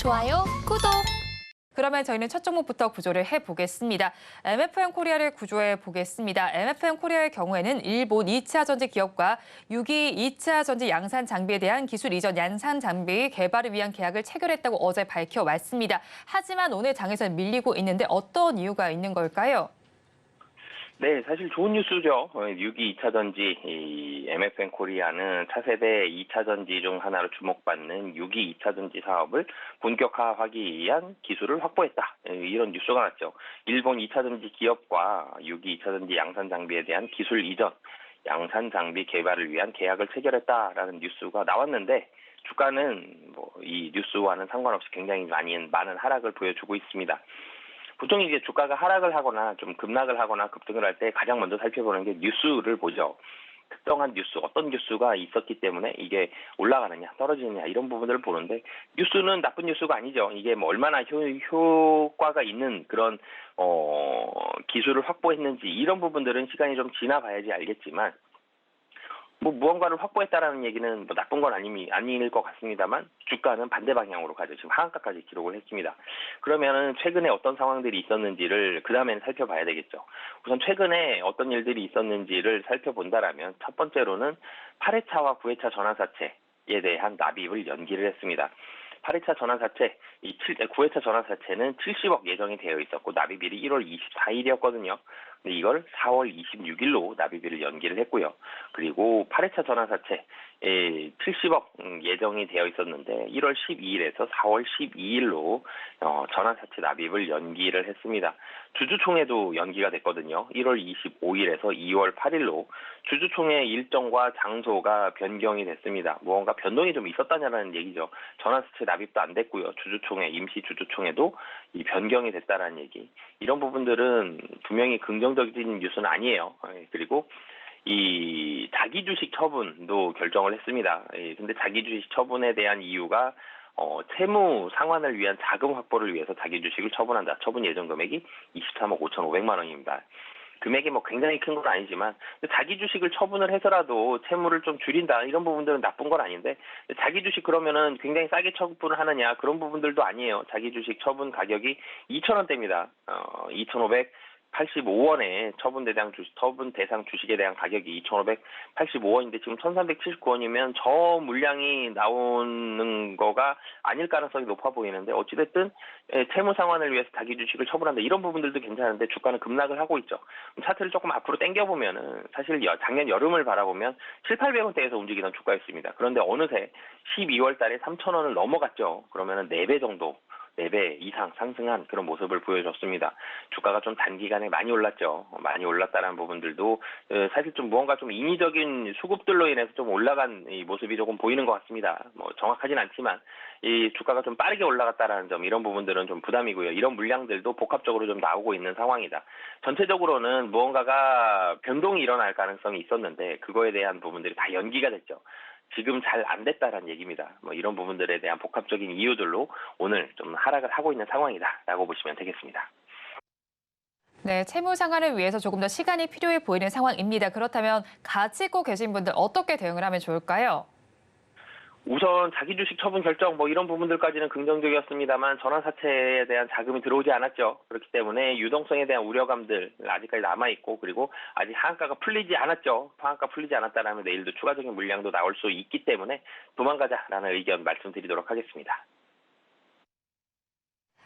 좋아요, 구독. 그러면 저희는 첫 종목부터 구조를 해보겠습니다. MFM 코리아를 구조해 보겠습니다. MFM 코리아의 경우에는 일본 2차 전지 기업과 6기 2차 전지 양산 장비에 대한 기술 이전 양산 장비 개발을 위한 계약을 체결했다고 어제 밝혀왔습니다. 하지만 오늘 장에서는 밀리고 있는데 어떤 이유가 있는 걸까요? 네, 사실 좋은 뉴스죠. 6기 2차 전지, 이 MFN 코리아는 차세대 2차 전지 중 하나로 주목받는 6기 2차 전지 사업을 본격화하기 위한 기술을 확보했다. 이런 뉴스가 났죠. 일본 2차 전지 기업과 6기 2차 전지 양산 장비에 대한 기술 이전, 양산 장비 개발을 위한 계약을 체결했다라는 뉴스가 나왔는데 주가는 이 뉴스와는 상관없이 굉장히 많은 하락을 보여주고 있습니다. 보통 이제 주가가 하락을 하거나 좀 급락을 하거나 급등을 할 때 가장 먼저 살펴보는 게 뉴스를 보죠. 특정한 뉴스, 어떤 뉴스가 있었기 때문에 이게 올라가느냐, 떨어지느냐 이런 부분들을 보는데 뉴스는 나쁜 뉴스가 아니죠. 이게 얼마나 효과가 있는 그런 기술을 확보했는지 이런 부분들은 시간이 좀 지나봐야지 알겠지만 무언가를 확보했다라는 얘기는 나쁜 건 아닐 것 같습니다만 주가는 반대 방향으로 가죠. 지금 하한가까지 기록을 했습니다. 그러면은 최근에 어떤 상황들이 있었는지를 그 다음에는 살펴봐야 되겠죠. 우선 최근에 어떤 일들이 있었는지를 살펴본다라면 첫 번째로는 8회차와 9회차 전환사채에 대한 납입을 연기를 했습니다. 8회차 전환사채, 9회차 전환사채는 70억 예정이 되어 있었고 납입일이 1월 24일이었거든요. 근데 이걸 4월 26일로 납입일을 연기를 했고요. 그리고 8회차 전환사채 70억 예정이 되어 있었는데 1월 12일에서 4월 12일로 전환사채 납입을 연기를 했습니다. 주주총회도 연기가 됐거든요. 1월 25일에서 2월 8일로 주주총회 일정과 장소가 변경이 됐습니다. 무언가 변동이 좀 있었다냐는 얘기죠. 전환사채 납입도 안 됐고요. 주주총회, 임시 주주총회도 이 변경이 됐다라는 얘기. 이런 부분들은 분명히 긍정적인 뉴스는 아니에요. 그리고 이 자기 주식 처분도 결정을 했습니다. 근데 자기 주식 처분에 대한 이유가 채무 상환을 위한 자금 확보를 위해서 자기 주식을 처분한다. 처분 예정 금액이 23억 5,500만 원입니다. 금액이 굉장히 큰 건 아니지만 자기 주식을 처분을 해서라도 채무를 좀 줄인다 이런 부분들은 나쁜 건 아닌데 자기 주식 그러면은 굉장히 싸게 처분을 하느냐 그런 부분들도 아니에요. 자기 주식 처분 가격이 2,000원대입니다. 2,585원에 처분 대상 주식에 대한 가격이 2,585원인데 지금 1,379원이면 저 물량이 나오는 거가 아닐 가능성이 높아 보이는데 어찌됐든 채무 상환을 위해서 자기 주식을 처분한다 이런 부분들도 괜찮은데 주가는 급락을 하고 있죠. 차트를 조금 앞으로 당겨보면은 사실 작년 여름을 바라보면 7,800원대에서 움직이던 주가였습니다. 그런데 어느새 12월 달에 3,000원을 넘어갔죠. 그러면은 4배 정도 4배 이상 상승한 그런 모습을 보여줬습니다. 주가가 좀 단기간에 많이 올랐죠. 많이 올랐다는 부분들도 사실 좀 무언가 좀 인위적인 수급들로 인해서 좀 올라간 이 모습이 조금 보이는 것 같습니다. 정확하진 않지만 이 주가가 좀 빠르게 올라갔다라는 점 이런 부분들은 좀 부담이고요. 이런 물량들도 복합적으로 좀 나오고 있는 상황이다. 전체적으로는 무언가가 변동이 일어날 가능성이 있었는데 그거에 대한 부분들이 다 연기가 됐죠. 지금 잘 안 됐다라는 얘기입니다. 이런 부분들에 대한 복합적인 이유들로 오늘 좀 하락을 하고 있는 상황이다라고 보시면 되겠습니다. 네, 채무 상환을 위해서 조금 더 시간이 필요해 보이는 상황입니다. 그렇다면 가지고 계신 분들 어떻게 대응을 하면 좋을까요? 우선 자기 주식 처분 결정 이런 부분들까지는 긍정적이었습니다만 전환사채에 대한 자금이 들어오지 않았죠. 그렇기 때문에 유동성에 대한 우려감들 아직까지 남아있고 그리고 아직 하한가가 풀리지 않았죠. 하한가 풀리지 않았다라면 내일도 추가적인 물량도 나올 수 있기 때문에 도망가자라는 의견 말씀드리도록 하겠습니다.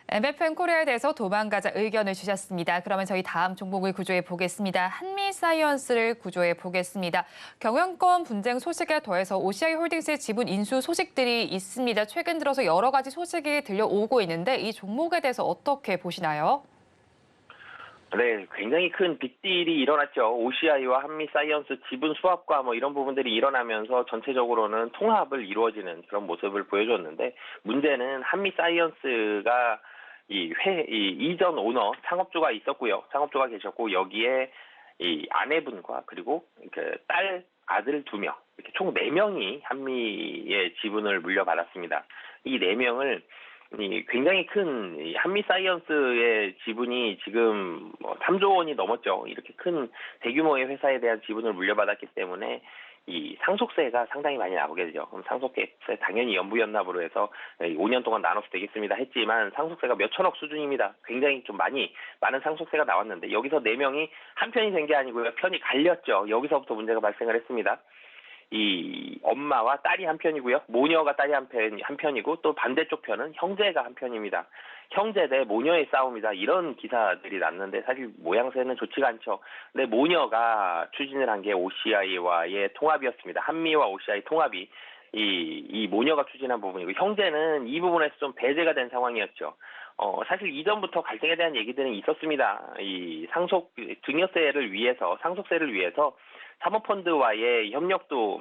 MFN 코리아에 대해서 도망가자 의견을 주셨습니다. 그러면 저희 다음 종목을 구조해 보겠습니다. 한미사이언스를 구조해 보겠습니다. 경영권 분쟁 소식에 더해서 OCI 홀딩스의 지분 인수 소식들이 있습니다. 최근 들어서 여러 가지 소식이 들려오고 있는데 이 종목에 대해서 어떻게 보시나요? 네, 굉장히 큰 빅딜이 일어났죠. OCI와 한미사이언스 지분 수합과 이런 부분들이 일어나면서 전체적으로는 통합을 이루어지는 그런 모습을 보여줬는데 문제는 한미사이언스가 이전 오너 창업주가 있었고요. 창업주가 계셨고 여기에 이 아내분과 그리고 딸 아들 2명 이렇게 총 4명이 한미의 지분을 물려받았습니다. 이 4명을 굉장히 큰 한미사이언스의 지분이 지금 3조 원이 넘었죠. 이렇게 큰 대규모의 회사에 대한 지분을 물려받았기 때문에 이 상속세가 상당히 많이 나오게 되죠. 그럼 상속세 당연히 연부연납으로 해서 5년 동안 나눠서 되겠습니다 했지만 상속세가 몇 천억 수준입니다. 굉장히 좀 많은 상속세가 나왔는데 여기서 4명이 한 편이 된 게 아니고요. 편이 갈렸죠. 여기서부터 문제가 발생을 했습니다. 이 엄마와 딸이 한 편이고요. 모녀가 딸이 한 편이고 또 반대쪽 편은 형제가 한 편입니다. 형제 대 모녀의 싸움이다. 이런 기사들이 났는데 사실 모양새는 좋지가 않죠. 근데 모녀가 추진을 한 게 OCI와의 통합이었습니다. 한미와 OCI 통합이 이 모녀가 추진한 부분이고 형제는 이 부분에서 좀 배제가 된 상황이었죠. 사실 이전부터 갈등에 대한 얘기들은 있었습니다. 이 증여세를 위해서, 상속세를 위해서 사모펀드와의 협력도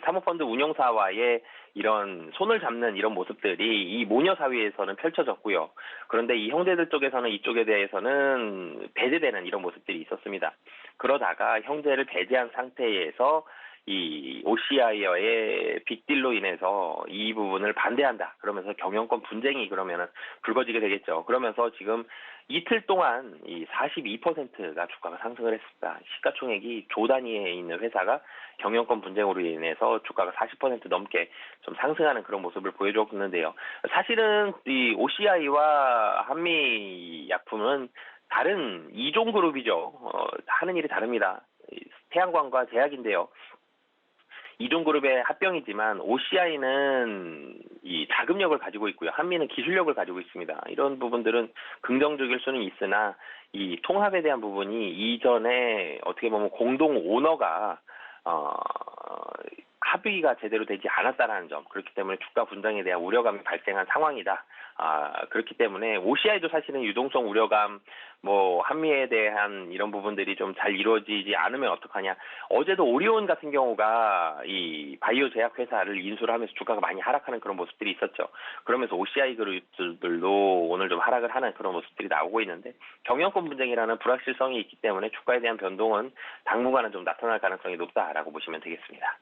사모펀드 운용사와의 이런 손을 잡는 이런 모습들이 이 모녀 사회에서는 펼쳐졌고요. 그런데 이 형제들 쪽에서는 이쪽에 대해서는 배제되는 이런 모습들이 있었습니다. 그러다가 형제를 배제한 상태에서 이 OCI와의 빅딜로 인해서 이 부분을 반대한다. 그러면서 경영권 분쟁이 그러면은 불거지게 되겠죠. 그러면서 지금 이틀 동안 이 42%가 주가가 상승을 했습니다. 시가총액이 조 단위에 있는 회사가 경영권 분쟁으로 인해서 주가가 40% 넘게 좀 상승하는 그런 모습을 보여줬는데요. 사실은 이 OCI와 한미약품은 다른 이종 그룹이죠. 하는 일이 다릅니다. 태양광과 제약인데요. 이종그룹의 합병이지만 OCI는 이 자금력을 가지고 있고요. 한미는 기술력을 가지고 있습니다. 이런 부분들은 긍정적일 수는 있으나 이 통합에 대한 부분이 이전에 어떻게 보면 공동 오너가 합의가 제대로 되지 않았다라는 점, 그렇기 때문에 주가 분쟁에 대한 우려감이 발생한 상황이다. 그렇기 때문에 OCI도 사실은 유동성 우려감, 한미에 대한 이런 부분들이 좀 잘 이루어지지 않으면 어떡하냐. 어제도 오리온 같은 경우가 이 바이오 제약 회사를 인수를 하면서 주가가 많이 하락하는 그런 모습들이 있었죠. 그러면서 OCI 그룹들도 오늘 좀 하락을 하는 그런 모습들이 나오고 있는데 경영권 분쟁이라는 불확실성이 있기 때문에 주가에 대한 변동은 당분간은 좀 나타날 가능성이 높다라고 보시면 되겠습니다.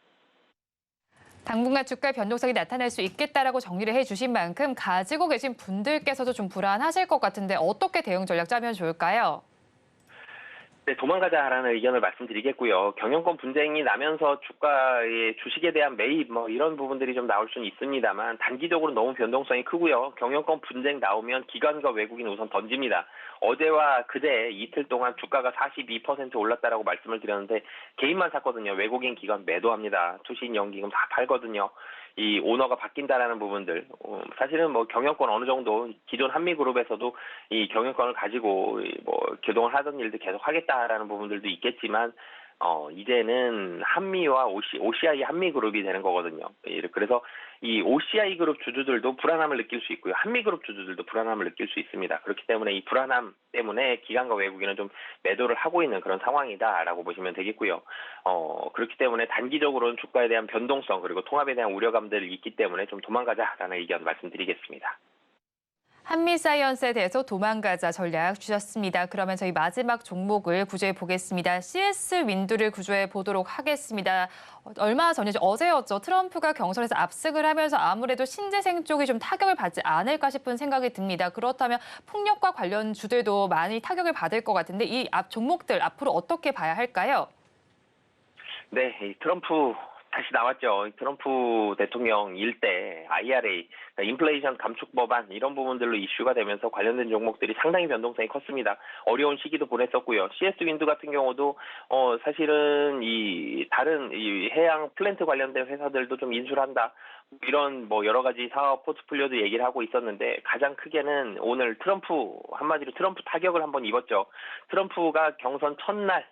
당분간 주가 변동성이 나타날 수 있겠다라고 정리를 해주신 만큼 가지고 계신 분들께서도 좀 불안하실 것 같은데 어떻게 대응 전략 짜면 좋을까요? 네, 도망가자라는 의견을 말씀드리겠고요. 경영권 분쟁이 나면서 주가의 주식에 대한 매입 이런 부분들이 좀 나올 수는 있습니다만 단기적으로 너무 변동성이 크고요. 경영권 분쟁 나오면 기관과 외국인 우선 던집니다. 어제와 그제 이틀 동안 주가가 42% 올랐다라고 말씀을 드렸는데 개인만 샀거든요. 외국인 기관 매도합니다. 투신 연기금 다 팔거든요. 이 오너가 바뀐다라는 부분들, 사실은 경영권 어느 정도 기존 한미그룹에서도 이 경영권을 가지고 교동을 하던 일도 계속 하겠다라는 부분들도 있겠지만 이제는 한미와 OCI 한미그룹이 되는 거거든요. 그래서 이 OCI 그룹 주주들도 불안함을 느낄 수 있고요. 한미그룹 주주들도 불안함을 느낄 수 있습니다. 그렇기 때문에 이 불안함 때문에 기관과 외국인은 좀 매도를 하고 있는 그런 상황이다라고 보시면 되겠고요. 그렇기 때문에 단기적으로는 주가에 대한 변동성 그리고 통합에 대한 우려감들이 있기 때문에 좀 도망가자라는 의견 말씀드리겠습니다. 한미사이언스에 대해서 도망가자 전략 주셨습니다. 그러면 저희 마지막 종목을 구조해 보겠습니다. CS 윈드를 구조해 보도록 하겠습니다. 얼마 전이죠. 어제였죠. 트럼프가 경선에서 압승을 하면서 아무래도 신재생 쪽이 좀 타격을 받지 않을까 싶은 생각이 듭니다. 그렇다면 폭력과 관련 주들도 많이 타격을 받을 것 같은데 이 종목들 앞으로 어떻게 봐야 할까요? 네, 이 트럼프 다시 나왔죠. 트럼프 대통령 일대 IRA, 그러니까 인플레이션 감축 법안 이런 부분들로 이슈가 되면서 관련된 종목들이 상당히 변동성이 컸습니다. 어려운 시기도 보냈었고요. CS 윈드 같은 경우도 사실은 이 다른 이 해양 플랜트 관련된 회사들도 좀 인수를 한다. 이런 여러 가지 사업 포트폴리오도 얘기를 하고 있었는데 가장 크게는 오늘 한마디로 트럼프 타격을 한번 입었죠. 트럼프가 경선 첫날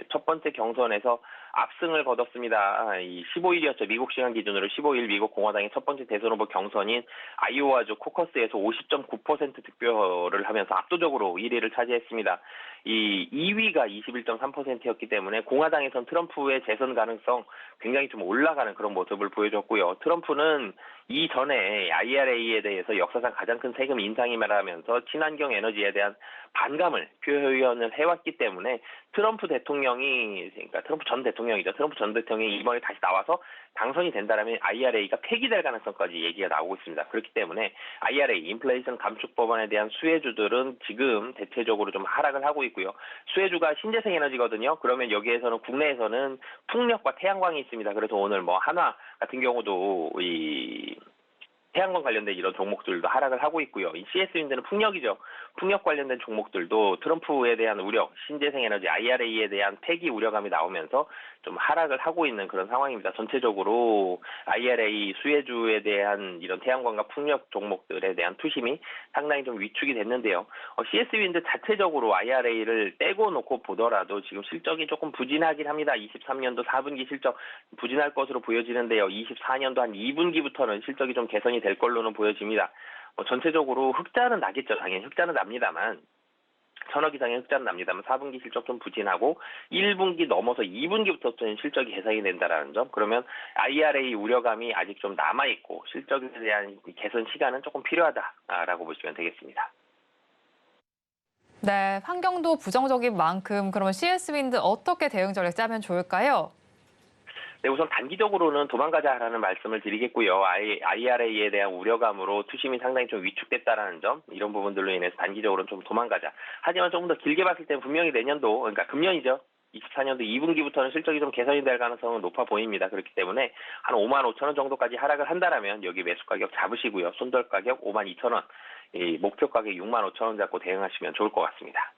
첫 번째 경선에서 압승을 거뒀습니다. 이 15일이었죠. 미국 시간 기준으로 15일 미국 공화당의 첫 번째 대선 후보 경선인 아이오와주 코커스에서 50.9% 득표를 하면서 압도적으로 1위를 차지했습니다. 이 2위가 21.3%였기 때문에 공화당에선 트럼프의 재선 가능성 굉장히 좀 올라가는 그런 모습을 보여줬고요. 트럼프는 이전에 IRA에 대해서 역사상 가장 큰 세금 인상이라면서 친환경 에너지에 대한 반감을 표현을 해왔기 때문에 트럼프 전 대통령이죠. 트럼프 전 대통령이 이번에 다시 나와서 당선이 된다라면 IRA가 폐기될 가능성까지 얘기가 나오고 있습니다. 그렇기 때문에 IRA, 인플레이션 감축 법안에 대한 수혜주들은 지금 대체적으로 좀 하락을 하고 있고요. 수혜주가 신재생 에너지거든요. 그러면 여기에서는 국내에서는 풍력과 태양광이 있습니다. 그래서 오늘 뭐 한화 같은 경우도 이 태양광 관련된 이런 종목들도 하락을 하고 있고요. 이 CS윈드는 풍력이죠. 풍력 관련된 종목들도 트럼프에 대한 우려, 신재생 에너지 IRA에 대한 폐기 우려감이 나오면서 좀 하락을 하고 있는 그런 상황입니다. 전체적으로 IRA 수혜주에 대한 이런 태양광과 풍력 종목들에 대한 투심이 상당히 좀 위축이 됐는데요. CS윈드 자체적으로 IRA를 떼고 놓고 보더라도 지금 실적이 조금 부진하긴 합니다. 23년도 4분기 실적 부진할 것으로 보여지는데요. 24년도 한 2분기부터는 실적이 좀 개선이 될 걸로는 보여집니다. 전체적으로 흑자는 나겠죠. 당연히 흑자는 납니다만. 천억 이상의 흑자는 납니다만 4분기 실적 좀 부진하고 1분기 넘어서 2분기부터 좀 실적이 개선이 된다라는 점. 그러면 IRA 우려감이 아직 좀 남아있고 실적에 대한 개선 시간은 조금 필요하다라고 보시면 되겠습니다. 네, 환경도 부정적인 만큼 그러면 CS윈드 어떻게 대응 전략 짜면 좋을까요? 네, 우선 단기적으로는 도망가자라는 말씀을 드리겠고요. IRA에 대한 우려감으로 투심이 상당히 좀 위축됐다라는 점, 이런 부분들로 인해서 단기적으로는 좀 도망가자. 하지만 조금 더 길게 봤을 때는 분명히 내년도, 그러니까 금년이죠. 24년도 2분기부터는 실적이 좀 개선이 될 가능성은 높아 보입니다. 그렇기 때문에 한 5만 5천 원 정도까지 하락을 한다라면 여기 매수 가격 잡으시고요. 손절 가격 5만 2천 원, 목표 가격 6만 5천 원 잡고 대응하시면 좋을 것 같습니다.